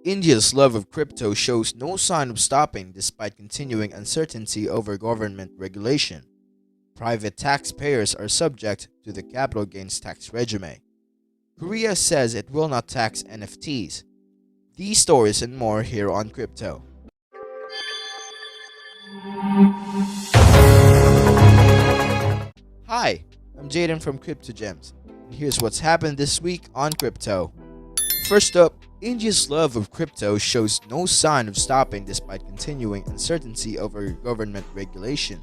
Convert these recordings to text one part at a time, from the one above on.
India's love of crypto shows no sign of stopping despite continuing uncertainty over government regulation. Private taxpayers are subject to the capital gains tax regime. Korea says it will not tax NFTs. These stories and more here on Crypto. Hi, I'm Jaden from Crypto Gems, and here's what's happened this week on Crypto. First up, India's love of crypto shows no sign of stopping despite continuing uncertainty over government regulation.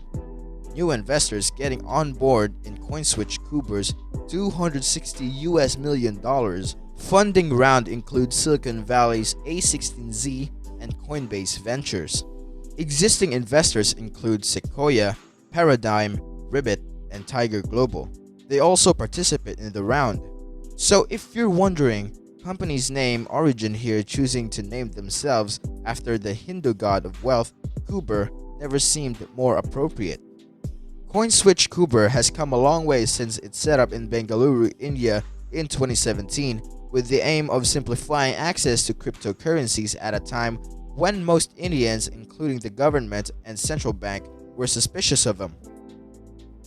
New investors getting on board in Coinswitch Kuber's $260 million funding round include Silicon Valley's A16Z and Coinbase Ventures. Existing investors include Sequoia, Paradigm, Ribbit, and Tiger Global. They also participate in the round. So if you're wondering, company's name origin here choosing to name themselves after the Hindu god of wealth, Kuber, never seemed more appropriate. Coinswitch Kuber has come a long way since its setup in Bengaluru, India in 2017 with the aim of simplifying access to cryptocurrencies at a time when most Indians, including the government and central bank, were suspicious of them.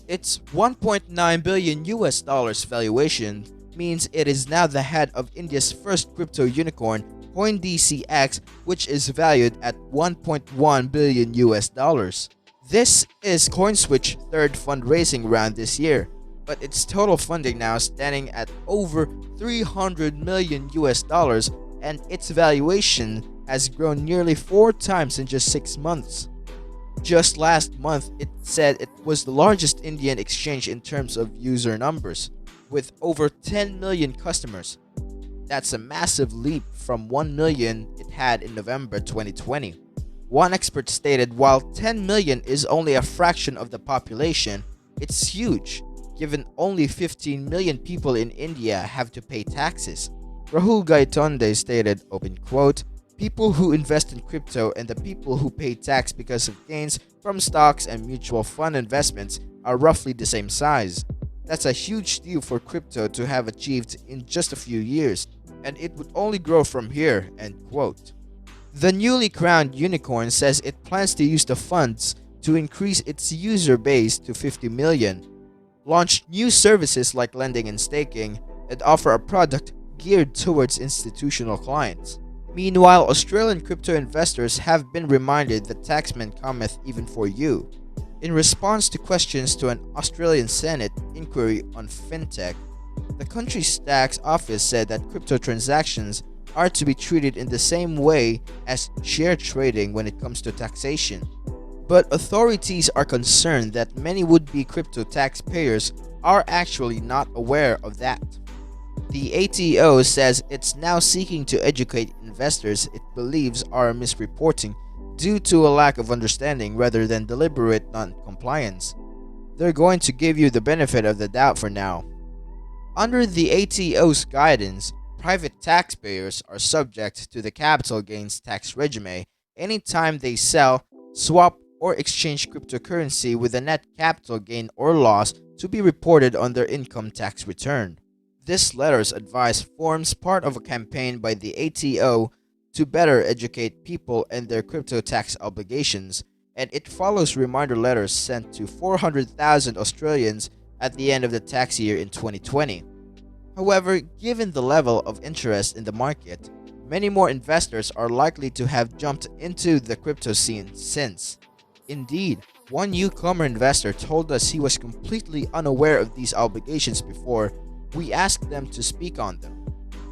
Its 1.9 billion US dollars valuation means it is now the head of India's first crypto unicorn, CoinDCX, which is valued at 1.1 billion US dollars. This is Coinswitch's third fundraising round this year, but its total funding now standing at over 300 million US dollars, and its valuation has grown nearly 4 times in just 6 months. Just last month, it said it was the largest Indian exchange in terms of user numbers, with over 10 million customers. That's a massive leap from 1 million it had in November 2020. One expert stated while 10 million is only a fraction of the population, it's huge, given only 15 million people in India have to pay taxes. Rahul Gaitonde stated, open quote, "People who invest in crypto and the people who pay tax because of gains from stocks and mutual fund investments are roughly the same size. That's a huge deal for crypto to have achieved in just a few years, and it would only grow from here," end quote. The newly crowned unicorn says it plans to use the funds to increase its user base to 50 million, launch new services like lending and staking, and offer a product geared towards institutional clients. Meanwhile, Australian crypto investors have been reminded that taxman cometh even for you. In response to questions to an Australian Senate inquiry on fintech, the country's tax office said that crypto transactions are to be treated in the same way as share trading when it comes to taxation. But authorities are concerned that many would-be crypto taxpayers are actually not aware of that. The ATO says it's now seeking to educate investors it believes are misreporting due to a lack of understanding rather than deliberate non-compliance. They're going to give you the benefit of the doubt for now. Under the ATO's guidance, private taxpayers are subject to the capital gains tax regime anytime they sell, swap, or exchange cryptocurrency with a net capital gain or loss to be reported on their income tax return. This letter's advice forms part of a campaign by the ATO to better educate people and their crypto tax obligations, and it follows reminder letters sent to 400,000 Australians at the end of the tax year in 2020. However, given the level of interest in the market, many more investors are likely to have jumped into the crypto scene since. Indeed, one newcomer investor told us he was completely unaware of these obligations before we asked them to speak on them.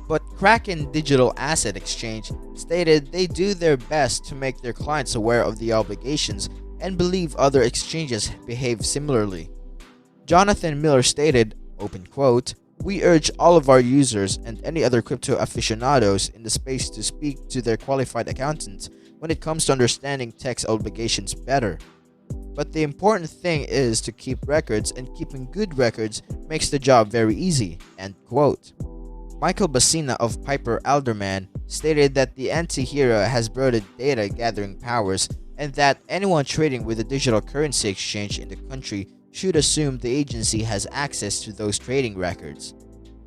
But Kraken Digital Asset Exchange stated they do their best to make their clients aware of the obligations and believe other exchanges behave similarly. Jonathan Miller stated, open quote, "We urge all of our users and any other crypto aficionados in the space to speak to their qualified accountant when it comes to understanding tax obligations better. But the important thing is to keep records, and keeping good records makes the job very easy," end quote. Michael Bassina of Piper Alderman stated that the anti-hero has broadened data gathering powers and that anyone trading with a digital currency exchange in the country should assume the agency has access to those trading records.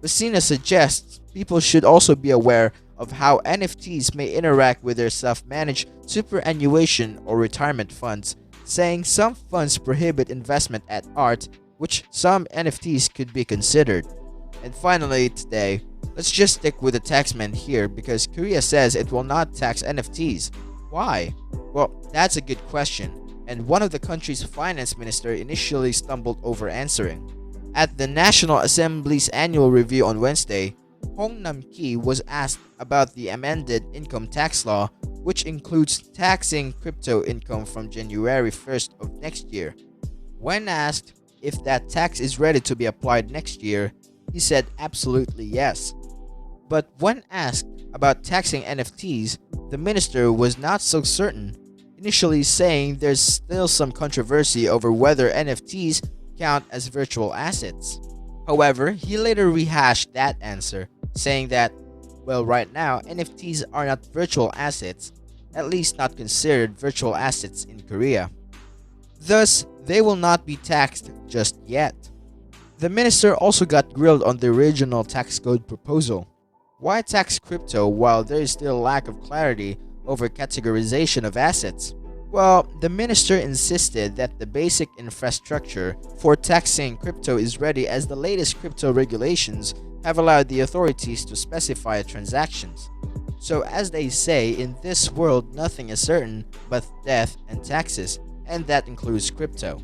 Bassina suggests people should also be aware of how NFTs may interact with their self-managed superannuation or retirement funds, saying some funds prohibit investment at art, which some NFTs could be considered. And finally, today, let's just stick with the taxman here because Korea says it will not tax NFTs. Why? Well, that's a good question, and one of the country's finance minister initially stumbled over answering. At the National Assembly's annual review on Wednesday, Hong Nam-ki was asked about the amended income tax law, which includes taxing crypto income from January 1st of next year. When asked if that tax is ready to be applied next year, he said absolutely yes. But when asked about taxing NFTs, the minister was not so certain, initially saying there's still some controversy over whether NFTs count as virtual assets. However, he later rehashed that answer, saying that, well, right now, NFTs are not virtual assets, at least not considered virtual assets in Korea. Thus, they will not be taxed just yet. The minister also got grilled on the original tax code proposal. Why tax crypto while there is still lack of clarity over categorization of assets? Well, the minister insisted that the basic infrastructure for taxing crypto is ready as the latest crypto regulations have allowed the authorities to specify transactions. So as they say, in this world nothing is certain but death and taxes, and that includes crypto.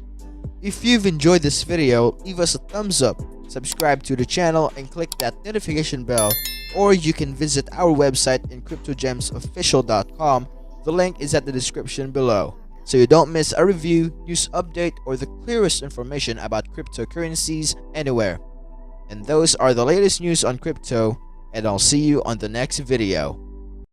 If you've enjoyed this video, leave us a thumbs up, subscribe to the channel, and click that notification bell, or you can visit our website in cryptogemsofficial.com. The link is at the description below, so you don't miss a review, news update, or the clearest information about cryptocurrencies anywhere. And those are the latest news on crypto, and I'll see you on the next video.